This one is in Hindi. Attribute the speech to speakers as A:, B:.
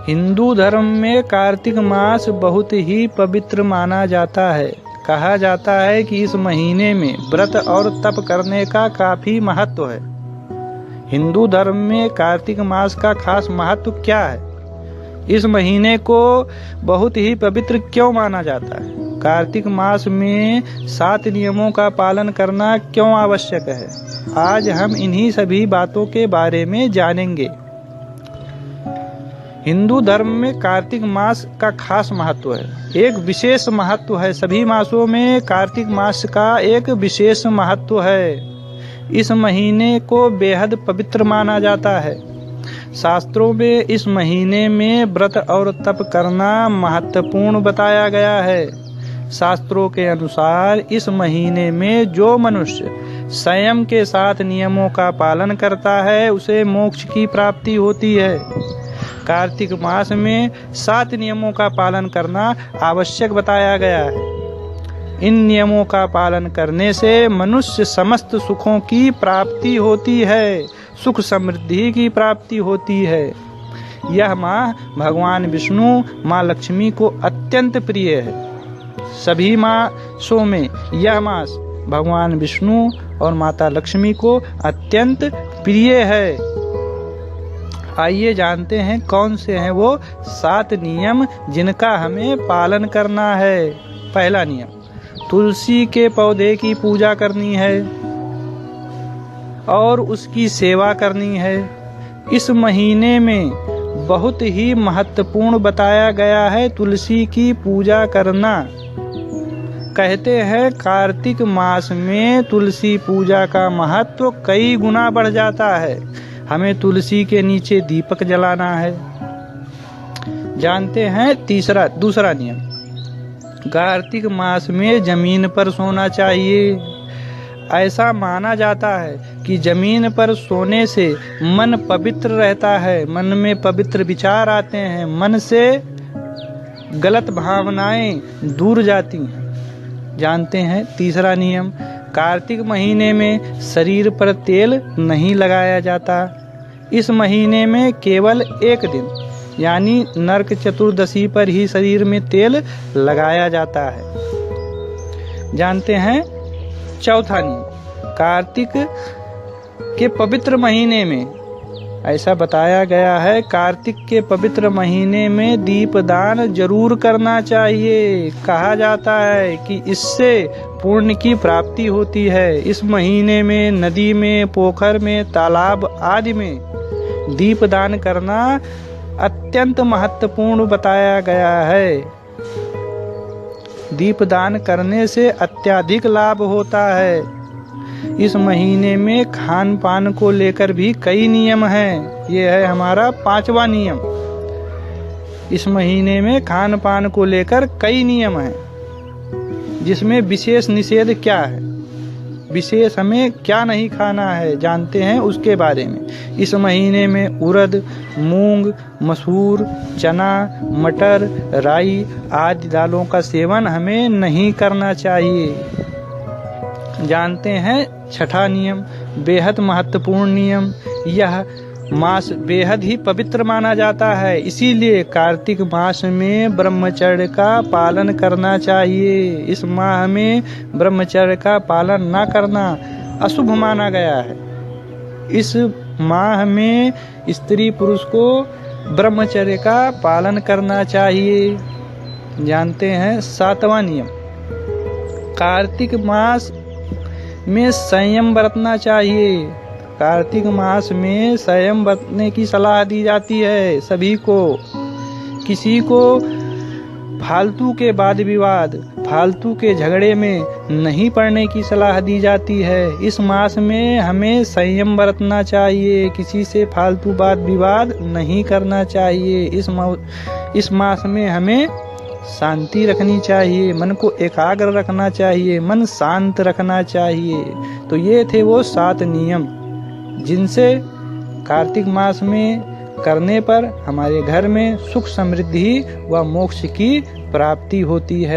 A: हिंदू धर्म में कार्तिक मास बहुत ही पवित्र माना जाता है। कहा जाता है कि इस महीने में व्रत और तप करने का काफी महत्व है। हिंदू धर्म में कार्तिक मास का खास महत्व क्या है? इस महीने को बहुत ही पवित्र क्यों माना जाता है? कार्तिक मास में 7 नियमों का पालन करना क्यों आवश्यक है? आज हम इन्हीं सभी बातों के बारे में जानेंगे। हिंदू धर्म में कार्तिक मास का खास महत्व है। एक विशेष महत्व है। सभी मासों में कार्तिक मास का एक विशेष महत्व है। इस महीने को बेहद पवित्र माना जाता है। शास्त्रों में इस महीने में व्रत और तप करना महत्वपूर्ण बताया गया है। शास्त्रों के अनुसार इस महीने में जो मनुष्य संयम के साथ नियमों का पालन करता है उसे मोक्ष की प्राप्ति होती है। कार्तिक मास में 7 नियमों का पालन करना आवश्यक बताया गया है। इन नियमों का पालन करने से मनुष्य समस्त सुखों की प्राप्ति होती है, सुख समृद्धि की प्राप्ति होती है। यह माह भगवान विष्णु, माँ लक्ष्मी को अत्यंत प्रिय है। सभी मासों में यह मास भगवान विष्णु और माता लक्ष्मी को अत्यंत प्रिय है। आइए जानते हैं कौन से हैं वो 7 नियम जिनका हमें पालन करना है। पहला नियम, तुलसी के पौधे की पूजा करनी है और उसकी सेवा करनी है। इस महीने में बहुत ही महत्वपूर्ण बताया गया है तुलसी की पूजा करना। कहते हैं कार्तिक मास में तुलसी पूजा का महत्व कई गुना बढ़ जाता है। हमें तुलसी के नीचे दीपक जलाना है। जानते हैं दूसरा नियम, कार्तिक मास में जमीन पर सोना चाहिए। ऐसा माना जाता है कि जमीन पर सोने से मन पवित्र रहता है, मन में पवित्र विचार आते हैं, मन से गलत भावनाएं दूर जाती हैं। जानते हैं तीसरा नियम, कार्तिक महीने में शरीर पर तेल नहीं लगाया जाता। इस महीने में केवल एक दिन यानी नरक चतुर्दशी पर ही शरीर में तेल लगाया जाता है। जानते हैं चौथा नियम, कार्तिक के पवित्र महीने में ऐसा बताया गया है, कार्तिक के पवित्र महीने में दीपदान जरूर करना चाहिए। कहा जाता है कि इससे पुण्य की प्राप्ति होती है। इस महीने में नदी में, पोखर में, तालाब आदि में दीपदान करना अत्यंत महत्वपूर्ण बताया गया है। दीपदान करने से अत्यधिक लाभ होता है। इस महीने में खान पान को लेकर भी कई नियम हैं। ये है हमारा 5वां नियम। इस महीने में खान पान को लेकर कई नियम हैं, जिसमें विशेष निषेध क्या है, विशेष हमें क्या नहीं खाना है, जानते हैं उसके बारे में। इस महीने में उड़द, मूंग, मसूर, चना, मटर, राई आदि दालों का सेवन हमें नहीं करना चाहिए। जानते हैं छठा नियम, बेहद महत्वपूर्ण नियम। यह मास बेहद ही पवित्र माना जाता है, इसीलिए कार्तिक मास में ब्रह्मचर्य का पालन करना चाहिए। इस माह में ब्रह्मचर्य का पालन न करना अशुभ माना गया है। इस माह में स्त्री पुरुष को ब्रह्मचर्य का पालन करना चाहिए। जानते हैं 7वां नियम, कार्तिक मास में संयम बरतना चाहिए। कार्तिक मास में संयम बरतने की सलाह दी जाती है सभी को। किसी को फालतू के वाद विवाद, फालतू के झगड़े में नहीं पड़ने की सलाह दी जाती है। इस मास में हमें संयम बरतना चाहिए, किसी से फालतू वाद विवाद नहीं करना चाहिए। इस मास में हमें शांति रखनी चाहिए, मन को एकाग्र रखना चाहिए, मन शांत रखना चाहिए। तो ये थे वो 7 नियम जिनसे कार्तिक मास में करने पर हमारे घर में सुख समृद्धि व मोक्ष की प्राप्ति होती है।